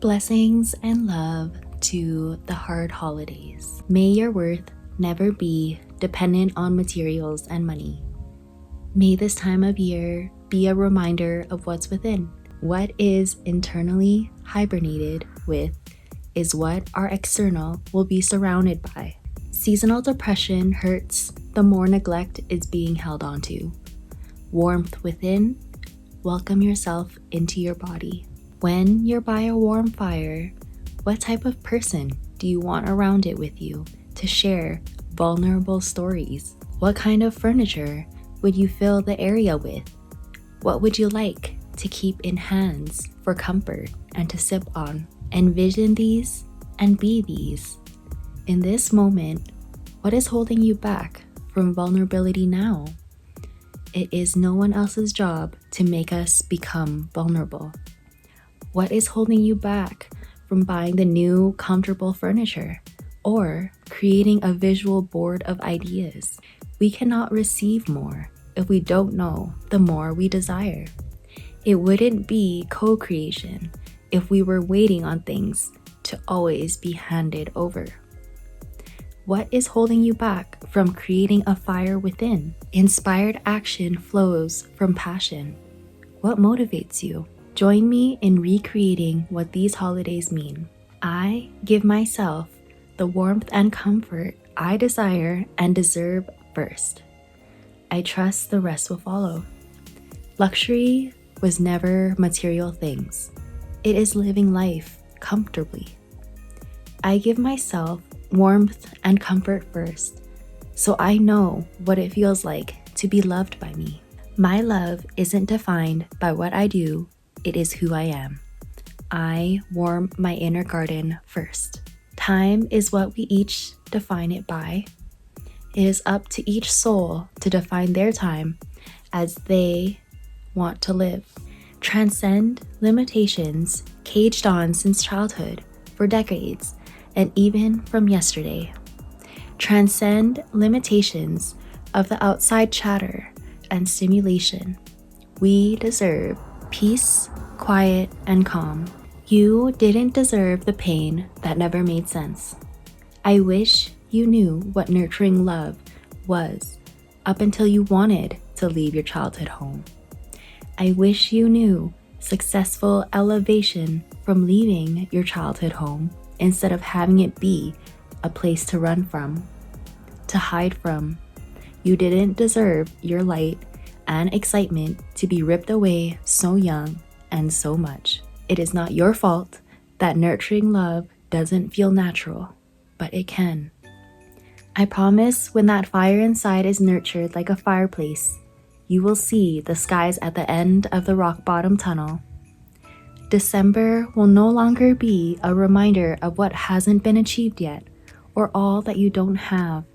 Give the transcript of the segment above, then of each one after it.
Blessings and love to the hard holidays. May your worth never be dependent on materials and money. May this time of year be a reminder of what's within. What is internally hibernated with is what our external will be surrounded by. Seasonal depression hurts the more neglect is being held onto. Warmth within, welcome yourself into your body. When you're by a warm fire, what type of person do you want around it with you to share vulnerable stories? What kind of furniture would you fill the area with? What would you like to keep in hands for comfort and to sip on? Envision these and be these. In this moment, what is holding you back from vulnerability now? It is no one else's job to make us become vulnerable. What is holding you back from buying the new comfortable furniture or creating a visual board of ideas? We cannot receive more if we don't know the more we desire. It wouldn't be co-creation if we were waiting on things to always be handed over. What is holding you back from creating a fire within? Inspired action flows from passion. What motivates you? Join me in recreating what these holidays mean. I give myself the warmth and comfort I desire and deserve first. I trust the rest will follow. Luxury was never material things. It is living life comfortably. I give myself warmth and comfort first, so I know what it feels like to be loved by me. My love isn't defined by what I do, it is who I am. I warm my inner garden first. Time is what we each define it by. It is up to each soul to define their time as they want to live. Transcend limitations caged on since childhood, for decades, and even from yesterday. Transcend limitations of the outside chatter and stimulation. We deserve peace, quiet, and calm. You didn't deserve the pain that never made sense. I wish you knew what nurturing love was up until you wanted to leave your childhood home. I wish you knew successful elevation from leaving your childhood home instead of having it be a place to run from, to hide from. You didn't deserve your light and excitement to be ripped away so young and so much. It is not your fault that nurturing love doesn't feel natural, but it can. I promise when that fire inside is nurtured like a fireplace, you will see the skies at the end of the rock bottom tunnel. December will no longer be a reminder of what hasn't been achieved yet or all that you don't have.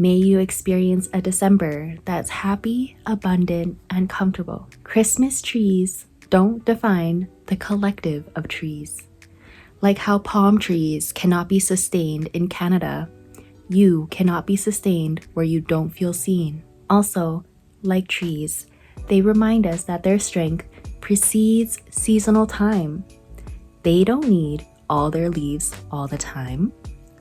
May you experience a December that's happy, abundant, and comfortable. Christmas trees don't define the collective of trees. Like how palm trees cannot be sustained in Canada, you cannot be sustained where you don't feel seen. Also, like trees, they remind us that their strength precedes seasonal time. They don't need all their leaves all the time.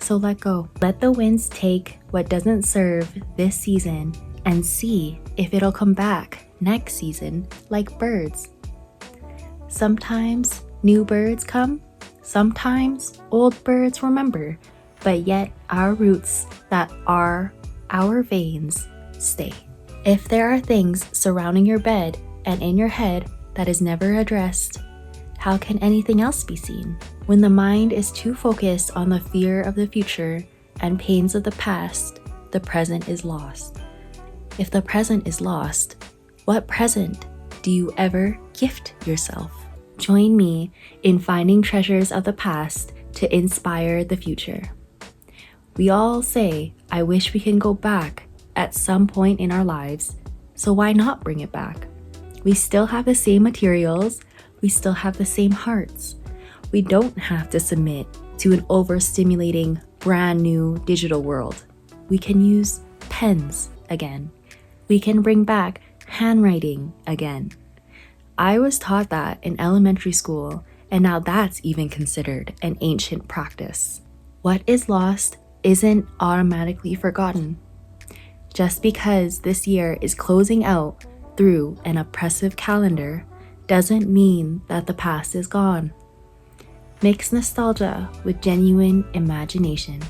So let go. Let the winds take what doesn't serve this season and see if it'll come back next season like birds. Sometimes new birds come, sometimes old birds remember, but yet our roots that are our veins stay. If there are things surrounding your bed and in your head that is never addressed, how can anything else be seen? When the mind is too focused on the fear of the future and pains of the past, the present is lost. If the present is lost, what present do you ever gift yourself? Join me in finding treasures of the past to inspire the future. We all say, I wish we can go back at some point in our lives, so why not bring it back? We still have the same materials, we still have the same hearts. We don't have to submit to an overstimulating, brand new digital world. We can use pens again. We can bring back handwriting again. I was taught that in elementary school, And now that's even considered an ancient practice. What is lost isn't automatically forgotten. Just because this year is closing out through an oppressive calendar doesn't mean that the past is gone. Mix nostalgia with genuine imagination.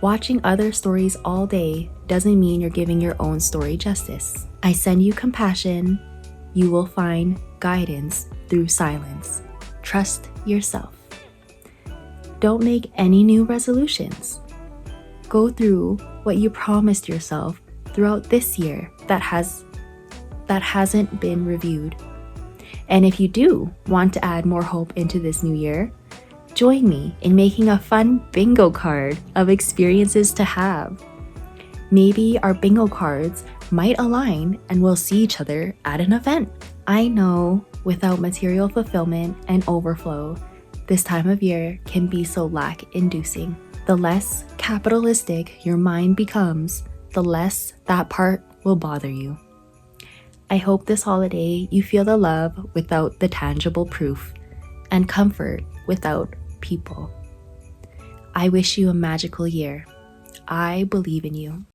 Watching other stories all day doesn't mean you're giving your own story justice. I send you compassion. You will find guidance through silence. Trust yourself. Don't make any new resolutions. Go through what you promised yourself throughout this year that hasn't been reviewed. And if you do want to add more hope into this new year, join me in making a fun bingo card of experiences to have. Maybe our bingo cards might align and we'll see each other at an event. I know without material fulfillment and overflow, this time of year can be so lack-inducing. The less capitalistic your mind becomes, the less that part will bother you. I hope this holiday you feel the love without the tangible proof and comfort without people. I wish you a magical year. I believe in you.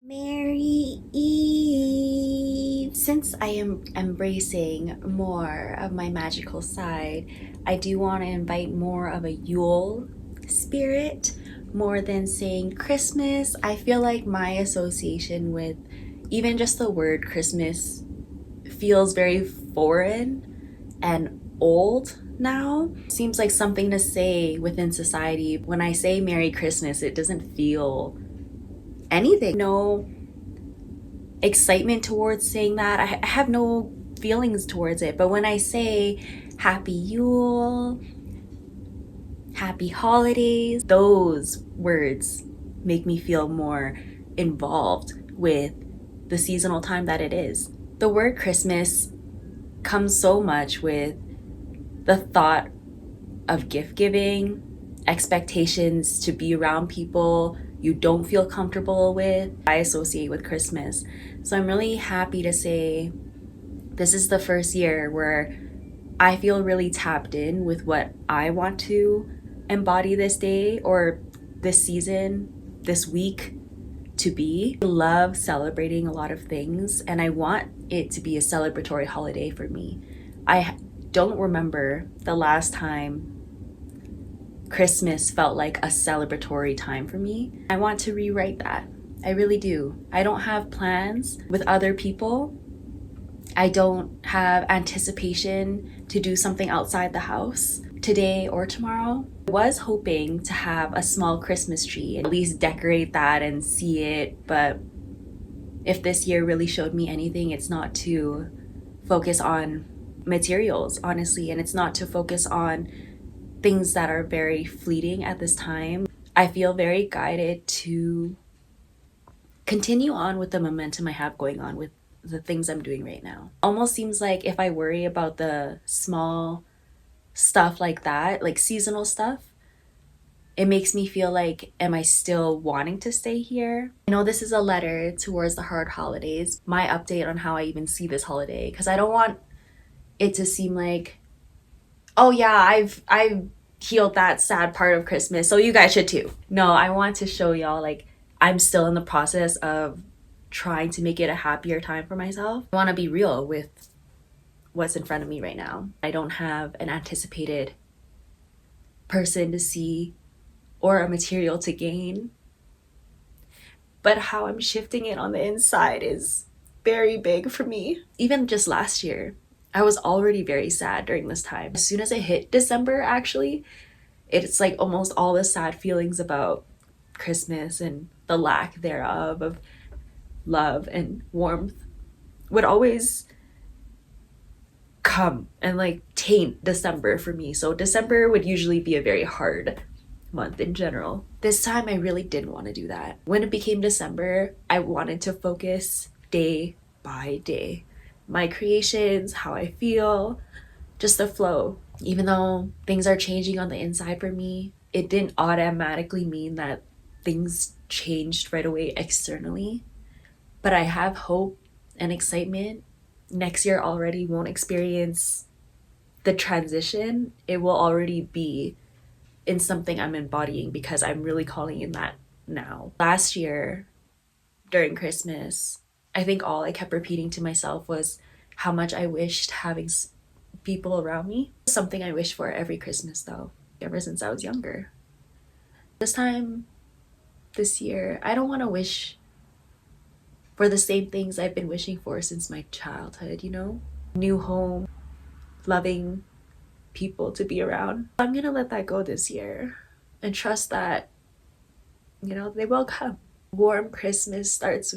Merry Eve! Since I am embracing more of my magical side, I do want to invite more of a Yule spirit more than saying Christmas. I feel like my association with even just the word Christmas feels very foreign and old now. Seems like something to say within society. When I say Merry Christmas, it doesn't feel anything. No excitement towards saying that. I have no feelings towards it. But when I say Happy Yule, Happy Holidays, those words make me feel more involved with the seasonal time that it is. The word Christmas comes so much with the thought of gift giving, expectations to be around people you don't feel comfortable with. I associate with Christmas. So I'm really happy to say this is the first year where I feel really tapped in with what I want to embody this day or this season, this week to be. I love celebrating a lot of things and I want it to be a celebratory holiday for me. I don't remember the last time Christmas felt like a celebratory time for me. I want to rewrite that. I really do. I don't have plans with other people. I don't have anticipation to do something outside the house today or tomorrow. I was hoping to have a small Christmas tree and at least decorate that and see it, but if this year really showed me anything, it's not to focus on materials, honestly, and it's not to focus on things that are very fleeting at this time. I feel very guided to continue on with the momentum I have going on with the things I'm doing right now. Almost seems like if I worry about the small stuff like that, like seasonal stuff, it makes me feel like, am I still wanting to stay here? I know this is a letter towards the hard holidays, my update on how I even see this holiday, because I don't want it to seem like, oh yeah, I've healed that sad part of Christmas, so you guys should too. No, I want to show y'all like I'm still in the process of trying to make it a happier time for myself. I want to be real with what's in front of me right now. I don't have an anticipated person to see or a material to gain, but how I'm shifting it on the inside is very big for me. Even just last year, I was already very sad during this time. As soon as it hit December, actually, it's like almost all the sad feelings about Christmas and the lack thereof of love and warmth would always come and like taint December for me. So December would usually be a very hard month in general. This time I really didn't want to do that. When it became December, I wanted to focus day by day. My creations, how I feel, just the flow. Even though things are changing on the inside for me, it didn't automatically mean that things changed right away externally. But I have hope and excitement. Next year already won't experience the transition, it will already be in something I'm embodying because I'm really calling in that now. Last year during Christmas, I think all I kept repeating to myself was how much I wished having people around me. Something I wish for every Christmas though, ever since I was younger. This year, I don't want to wish for the same things I've been wishing for since my childhood, you know? New home, loving people to be around. I'm gonna let that go this year and trust that, you know, they will come. Warm Christmas starts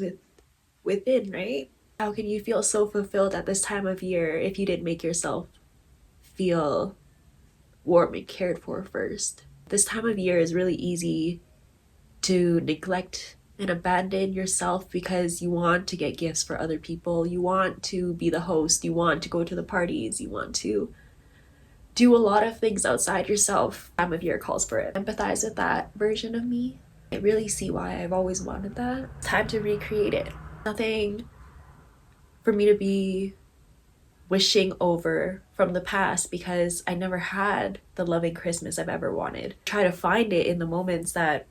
within, right? How can you feel so fulfilled at this time of year if you didn't make yourself feel warm and cared for first? This time of year is really easy to neglect and abandon yourself because you want to get gifts for other people. You want to be the host. You want to go to the parties. You want to do a lot of things outside yourself. Time of year calls for it. Empathize with that version of me. I really see why I've always wanted that. It's time to recreate it. Nothing for me to be wishing over from the past because I never had the loving Christmas I've ever wanted. Try to find it in the moments that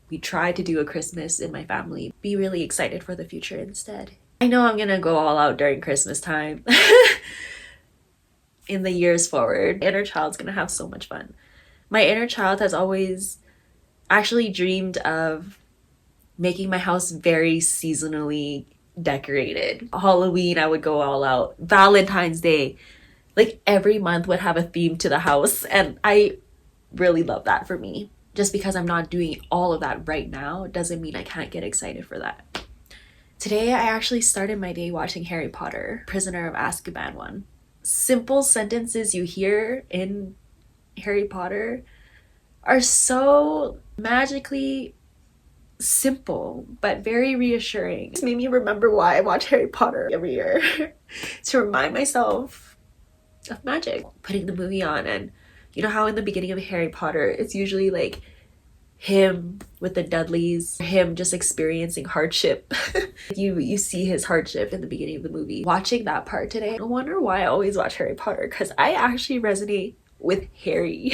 we try to do a Christmas in my family. Be really excited for the future instead. I know I'm gonna go all out during Christmas time. In the years forward, my inner child's gonna have so much fun. My inner child has always actually dreamed of making my house very seasonally decorated. Halloween, I would go all out. Valentine's Day, like every month would have a theme to the house, and I really love that for me. Just because I'm not doing all of that right now doesn't mean I can't get excited for that. Today, I actually started my day watching Harry Potter, Prisoner of Azkaban one. Simple sentences you hear in Harry Potter are so magically simple, but very reassuring. It made me remember why I watch Harry Potter every year. To remind myself of magic. Putting the movie on, and you know how in the beginning of Harry Potter, it's usually like him with the Dudleys, him just experiencing hardship. You see his hardship in the beginning of the movie. Watching that part today, I wonder why I always watch Harry Potter, because I actually resonate with Harry.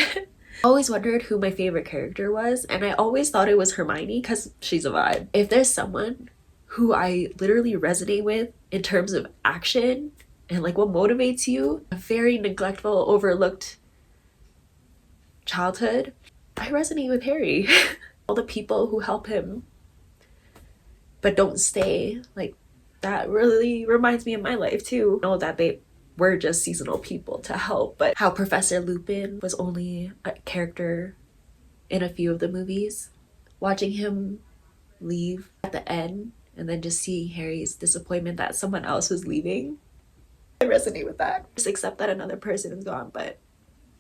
I always wondered who my favorite character was, and I always thought it was Hermione because she's a vibe. If there's someone who I literally resonate with in terms of action and like what motivates you, a very neglectful, overlooked childhood, I resonate with Harry. All the people who help him but don't stay, like that really reminds me of my life too. I know that they were just seasonal people to help, but how Professor Lupin was only a character in a few of the movies. Watching him leave at the end and then just seeing Harry's disappointment that someone else was leaving, I resonate with that. Just accept that another person is gone, but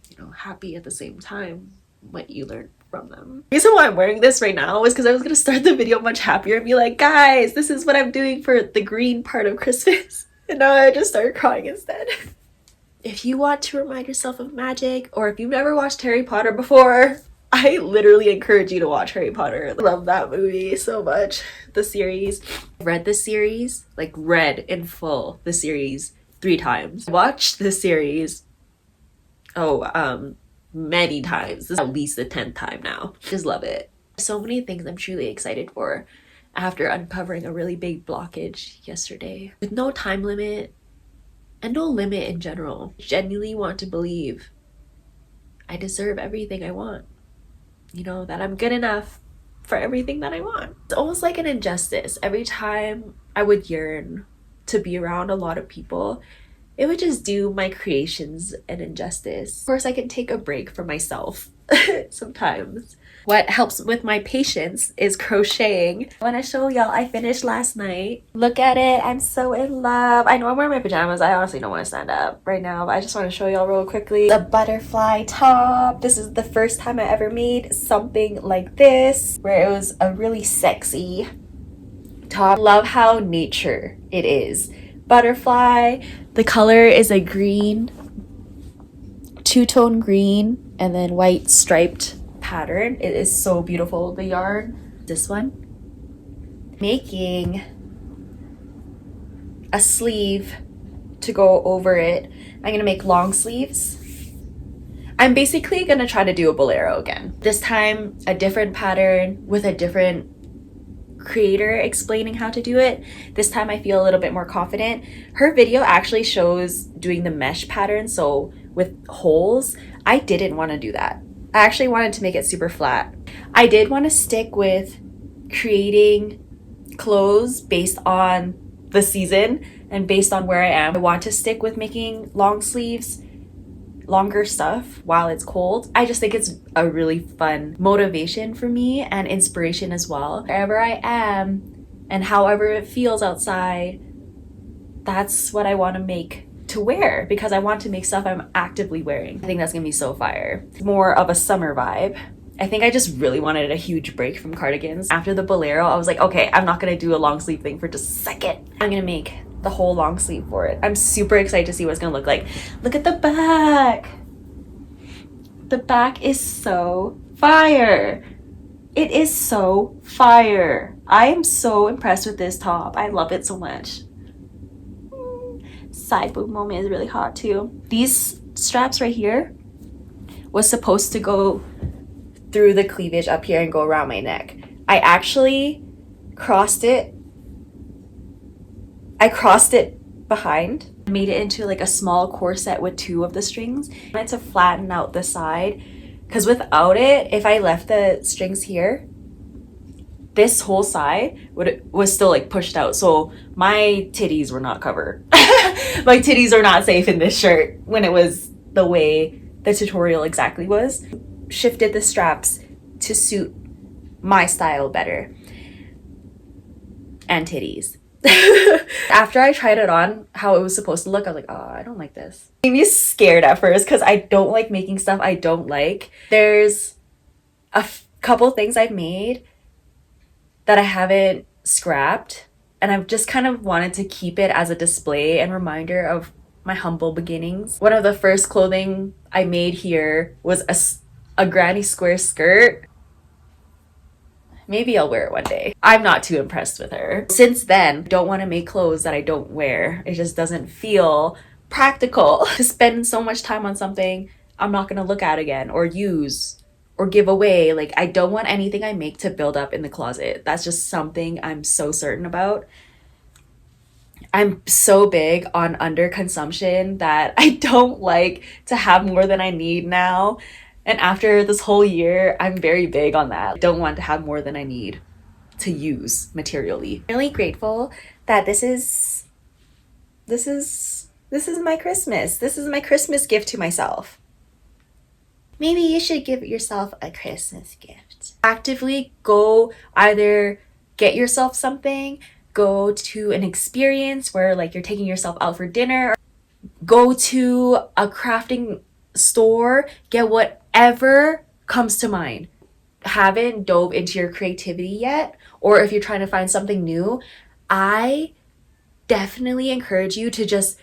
you know, happy at the same time what you learned from them. The reason why I'm wearing this right now is because I was gonna start the video much happier and be like, guys, this is what I'm doing for the green part of Christmas. And now I just started crying instead. If you want to remind yourself of magic, or if you've never watched Harry Potter before, I literally encourage you to watch Harry Potter. I love that movie so much. The series. I've read the series, like read in full the series 3 times. Watched the series many times. This is at least the 10th time now. Just love it. So many things I'm truly excited for after uncovering a really big blockage yesterday. With no time limit and no limit in general. I genuinely want to believe I deserve everything I want. You know, that I'm good enough for everything that I want. It's almost like an injustice. Every time I would yearn to be around a lot of people, it would just do my creations an injustice. Of course, I can take a break for myself sometimes. What helps with my patience is crocheting. I want to show y'all I finished last night. Look at it. I'm so in love. I know I'm wearing my pajamas. I honestly don't want to stand up right now, but I just want to show y'all real quickly. The butterfly top. This is the first time I ever made something like this, where it was a really sexy top. Love how nature it is. Butterfly. The color is a green, 2-tone green, and then white striped pattern. It is so beautiful. The yarn, this one. Making a sleeve to go over it, I'm gonna make long sleeves. I'm basically gonna try to do a bolero again. This time, a different pattern with a different creator explaining how to do it. This time I feel a little bit more confident. Her video actually shows doing the mesh pattern, so with holes. I didn't want to do that. I actually wanted to make it super flat. I did want to stick with creating clothes based on the season and based on where I am. I want to stick with making long sleeves, longer stuff while it's cold. I just think it's a really fun motivation for me and inspiration as well. Wherever I am and however it feels outside, that's what I want to make to wear, because I want to make stuff I'm actively wearing. I think that's gonna be so fire. More of a summer vibe. I think I just really wanted a huge break from cardigans. After the bolero, I was like, okay, I'm not gonna do a long sleeve thing for just a second. I'm gonna make the whole long sleeve for it. I'm super excited to see what it's gonna look like. Look at the back. The back is so fire. It is so fire. I am so impressed with this top. I love it so much. Side boob moment is really hot too. These straps right here was supposed to go through the cleavage up here and go around my neck. I actually crossed it. I crossed it behind, made it into like a small corset with 2 of the strings. I wanted to flatten out the side, because without it, if I left the strings here, this whole side was still like pushed out. So my titties were not covered. My titties are not safe in this shirt when it was the way the tutorial exactly was. Shifted the straps to suit my style better. And titties. After I tried it on how it was supposed to look, I was like, oh, I don't like this. It made me scared at first because I don't like making stuff I don't like. There's a couple things I've made that I haven't scrapped, and I've just kind of wanted to keep it as a display and reminder of my humble beginnings. One of the first clothing I made here was a granny square skirt. Maybe I'll wear it one day. I'm not too impressed with her. Since then, I don't want to make clothes that I don't wear. It just doesn't feel practical to spend so much time on something I'm not going to look at again or use or give away. Like, I don't want anything I make to build up in the closet. That's just something I'm so certain about. I'm so big on underconsumption that I don't like to have more than I need now. And after this whole year, I'm very big on that. I don't want to have more than I need to use materially. I'm really grateful that this is my Christmas. This is my Christmas gift to myself. Maybe you should give yourself a Christmas gift. Actively go either get yourself something, go to an experience where like you're taking yourself out for dinner, go to a crafting store, get whatever comes to mind. Haven't dove into your creativity yet, or if you're trying to find something new, I definitely encourage you to just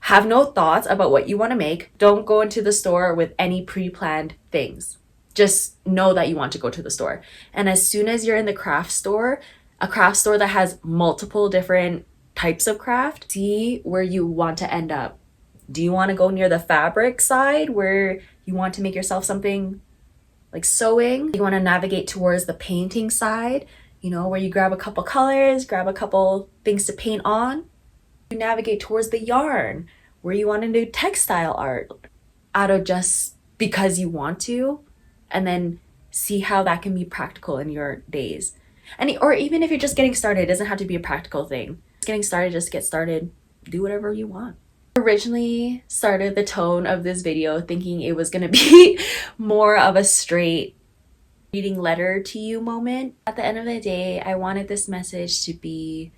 have no thoughts about what you want to make. Don't go into the store with any pre-planned things. Just know that you want to go to the store. And as soon as you're in the craft store, a craft store that has multiple different types of craft, see where you want to end up. Do you want to go near the fabric side where you want to make yourself something like sewing? You want to navigate towards the painting side, you know, where you grab a couple colors, grab a couple things to paint on. You navigate towards the yarn where you want to do textile art out of just because you want to, and then see how that can be practical in your days. Or even if you're just getting started, it doesn't have to be a practical thing. Just getting started, just get started, do whatever you want. Originally started the tone of this video thinking it was going to be more of a straight reading letter to you moment. At the end of the day, I wanted this message to be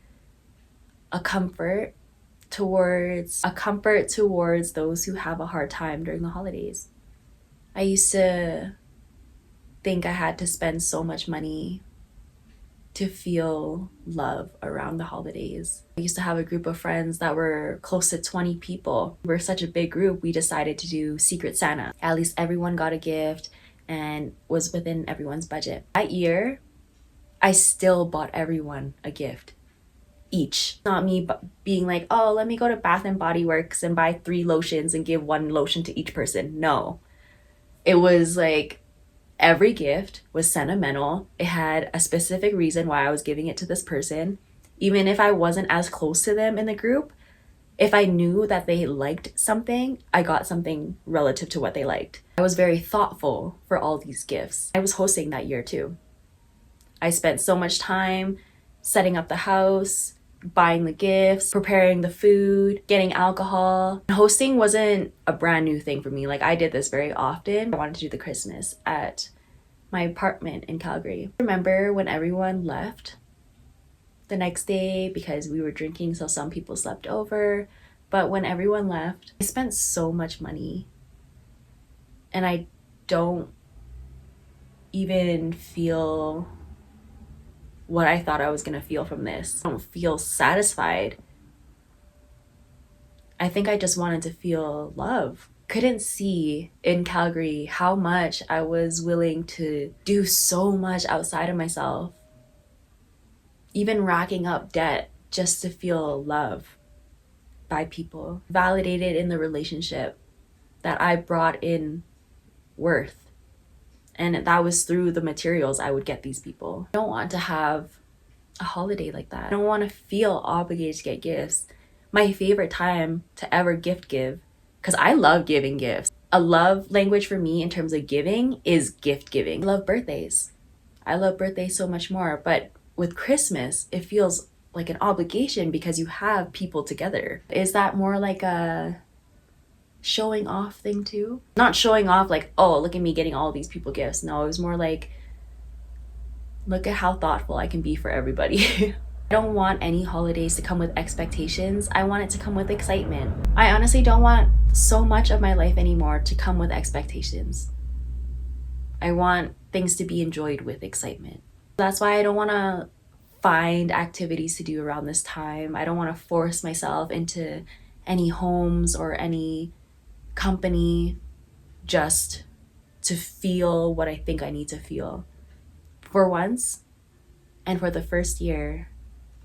a comfort towards those who have a hard time during the holidays. I used to think I had to spend so much money to feel love around the holidays. I used to have a group of friends that were close to 20 people. We're such a big group, we decided to do Secret Santa. At least everyone got a gift and was within everyone's budget. That year, I still bought everyone a gift. each. Not me being like, oh, let me go to Bath and Body Works and buy 3 lotions and give 1 lotion to each person. No. It was like every gift was sentimental. It had a specific reason why I was giving it to this person. Even if I wasn't as close to them in the group, if I knew that they liked something, I got something relative to what they liked. I was very thoughtful for all these gifts. I was hosting that year too. I spent so much time setting up the house, buying the gifts, preparing the food, getting alcohol. Hosting wasn't a brand new thing for me. Like, I did this very often. I wanted to do the Christmas at my apartment in Calgary. I remember when everyone left the next day because we were drinking, so some people slept over. But when everyone left, I spent so much money and I don't even feel what I thought I was gonna feel from this. I don't feel satisfied. I think I just wanted to feel love. Couldn't see in Calgary how much I was willing to do so much outside of myself, even racking up debt just to feel love by people, validated in the relationship that I brought in worth. And that was through the materials I would get these people. I don't want to have a holiday like that. I don't want to feel obligated to get gifts. My favorite time to ever gift give, because I love giving gifts. A love language for me in terms of giving is gift giving. I love birthdays. I love birthdays so much more. But with Christmas, it feels like an obligation because you have people together. Is that more like a showing off thing too? Not showing off like, oh, look at me getting all these people gifts. No, it was more like, look at how thoughtful I can be for everybody. I don't want any holidays to come with expectations. I want it to come with excitement. I honestly don't want so much of my life anymore to come with expectations. I want things to be enjoyed with excitement. That's why I don't want to find activities to do around this time. I don't want to force myself into any homes or any company just to feel what I think I need to feel. For once, and for the first year,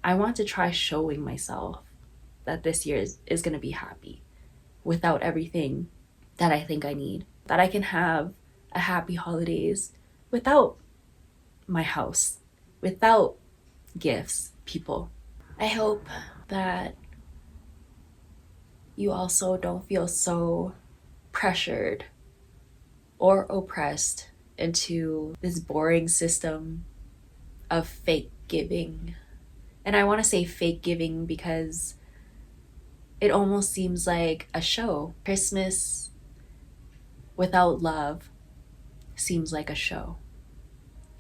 I want to try showing myself that this year is going to be happy without everything that I think I need. That I can have a happy holidays without my house, without gifts, people. I hope that you also don't feel so pressured or oppressed into this boring system of fake giving. And I want to say fake giving because it almost seems like a show. Christmas without love seems like a show.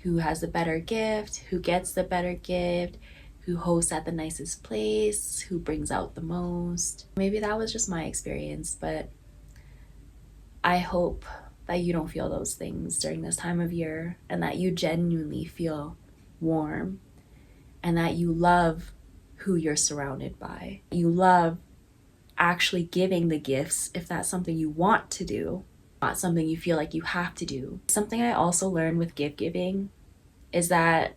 Who has the better gift? Who gets the better gift? Who hosts at the nicest place? Who brings out the most? Maybe that was just my experience, but I hope that you don't feel those things during this time of year and that you genuinely feel warm and that you love who you're surrounded by. You love actually giving the gifts if that's something you want to do, not something you feel like you have to do. Something I also learned with gift giving is that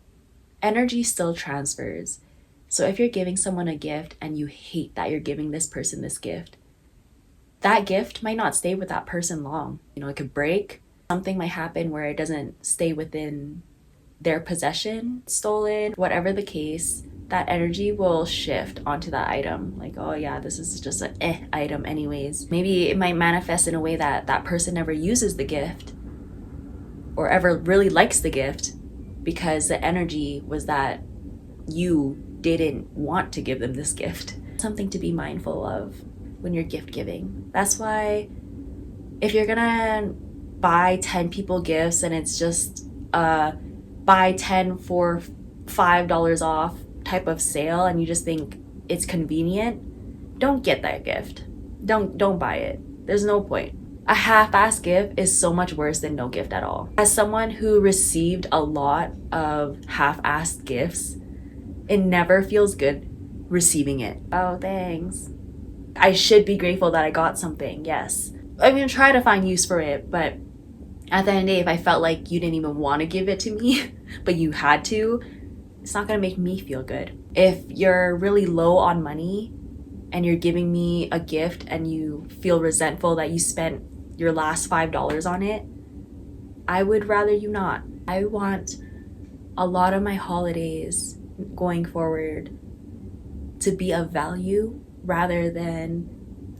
energy still transfers. So if you're giving someone a gift and you hate that you're giving this person this gift, that gift might not stay with that person long. You know, it could break. Something might happen where it doesn't stay within their possession, stolen, whatever the case, that energy will shift onto that item. Like, oh yeah, this is just an item anyways. Maybe it might manifest in a way that that person never uses the gift or ever really likes the gift because the energy was that you didn't want to give them this gift. Something to be mindful of when you're gift giving. That's why if you're gonna buy 10 people gifts and it's just buy 10 for $5 off type of sale and you just think it's convenient, don't get that gift. Don't buy it. There's no point. A half-assed gift is so much worse than no gift at all. As someone who received a lot of half-assed gifts, it never feels good receiving it. Oh, thanks. I should be grateful that I got something, yes. I'm gonna try to find use for it, but at the end of the day, if I felt like you didn't even want to give it to me, but you had to, it's not gonna make me feel good. If you're really low on money and you're giving me a gift and you feel resentful that you spent your last $5 on it, I would rather you not. I want a lot of my holidays going forward to be of value rather than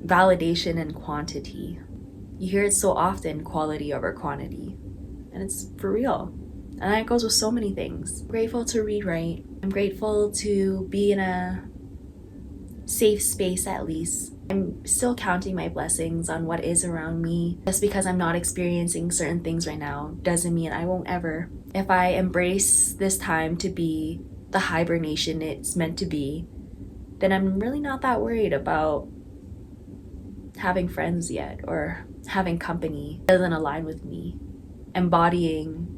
validation and quantity. You hear it so often, quality over quantity, and it's for real. And that goes with so many things. I'm grateful to read right. I'm grateful to be in a safe space at least. I'm still counting my blessings on what is around me. Just because I'm not experiencing certain things right now doesn't mean I won't ever. If I embrace this time to be the hibernation it's meant to be, then I'm really not that worried about having friends yet or having company that doesn't align with me. Embodying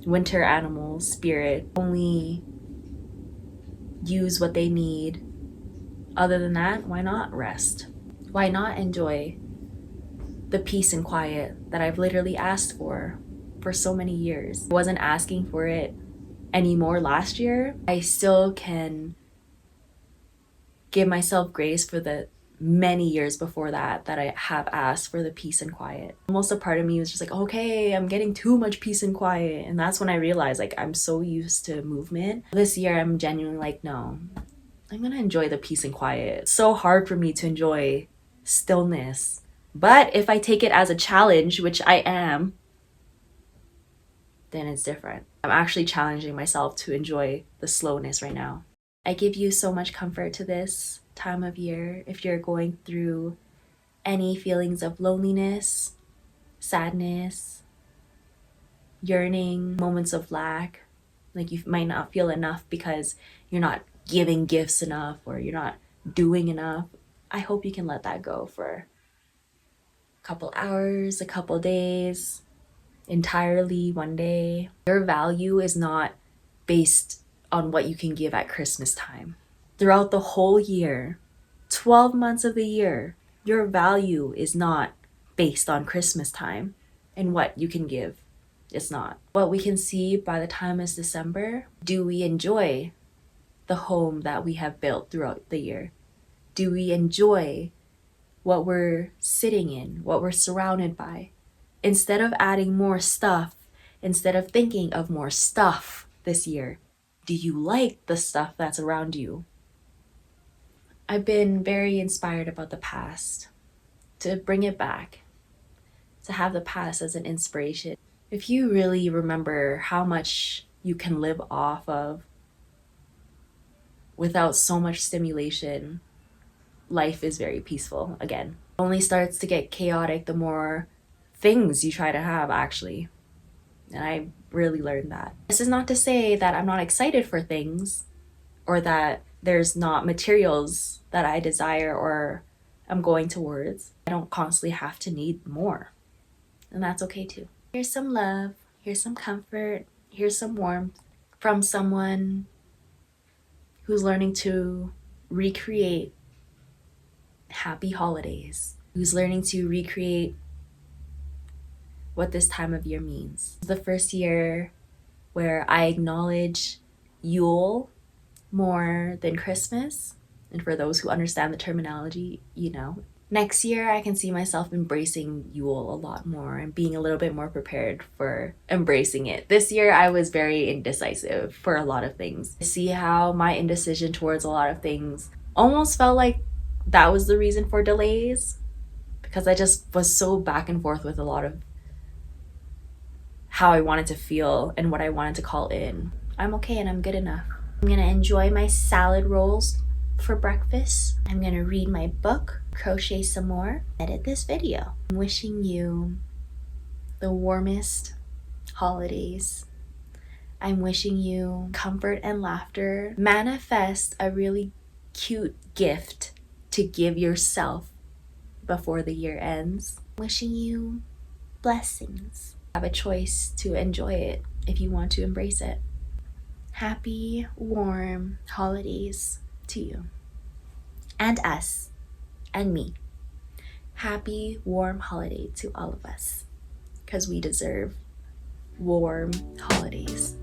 winter animal spirit, only use what they need. Other than that, why not rest? Why not enjoy the peace and quiet that I've literally asked for so many years? I wasn't asking for it anymore last year. I still can give myself grace for the many years before that I have asked for the peace and quiet. Almost a part of me was just like, okay, I'm getting too much peace and quiet. And that's when I realized, like, I'm so used to movement. This year, I'm genuinely like, no, I'm gonna enjoy the peace and quiet. It's so hard for me to enjoy stillness. But if I take it as a challenge, which I am, then it's different. I'm actually challenging myself to enjoy the slowness right now. I give you so much comfort to this time of year. If you're going through any feelings of loneliness, sadness, yearning, moments of lack, like you might not feel enough because you're not giving gifts enough or you're not doing enough, I hope you can let that go for a couple hours, a couple days, entirely one day. Your value is not based on what you can give at Christmas time. Throughout the whole year, 12 months of the year, your value is not based on Christmas time and what you can give. It's not. What we can see by the time it's December, do we enjoy the home that we have built throughout the year? Do we enjoy what we're sitting in, what we're surrounded by? Instead of adding more stuff, instead of thinking of more stuff this year, do you like the stuff that's around you? I've been very inspired about the past, to bring it back, to have the past as an inspiration. If you really remember how much you can live off of without so much stimulation, life is very peaceful again. It only starts to get chaotic the more things you try to have, actually. And I really learned that. This is not to say that I'm not excited for things or that there's not materials that I desire or I'm going towards. I don't constantly have to need more. And that's okay too. Here's some love, here's some comfort, here's some warmth from someone who's learning to recreate happy holidays, who's learning to recreate what this time of year means. It's the first year where I acknowledge Yule more than Christmas. And for those who understand the terminology, you know. Next year, I can see myself embracing Yule a lot more and being a little bit more prepared for embracing it. This year, I was very indecisive for a lot of things. I see how my indecision towards a lot of things almost felt like that was the reason for delays, because I just was so back and forth with a lot of how I wanted to feel and what I wanted to call in. I'm okay and I'm good enough. I'm gonna enjoy my salad rolls for breakfast. I'm gonna read my book, crochet some more, edit this video. I'm wishing you the warmest holidays. I'm wishing you comfort and laughter. Manifest a really cute gift to give yourself before the year ends. Wishing you blessings. Have a choice to enjoy it if you want to embrace it. Happy, warm holidays to you and us and me. Happy, warm holiday to all of us because we deserve warm holidays.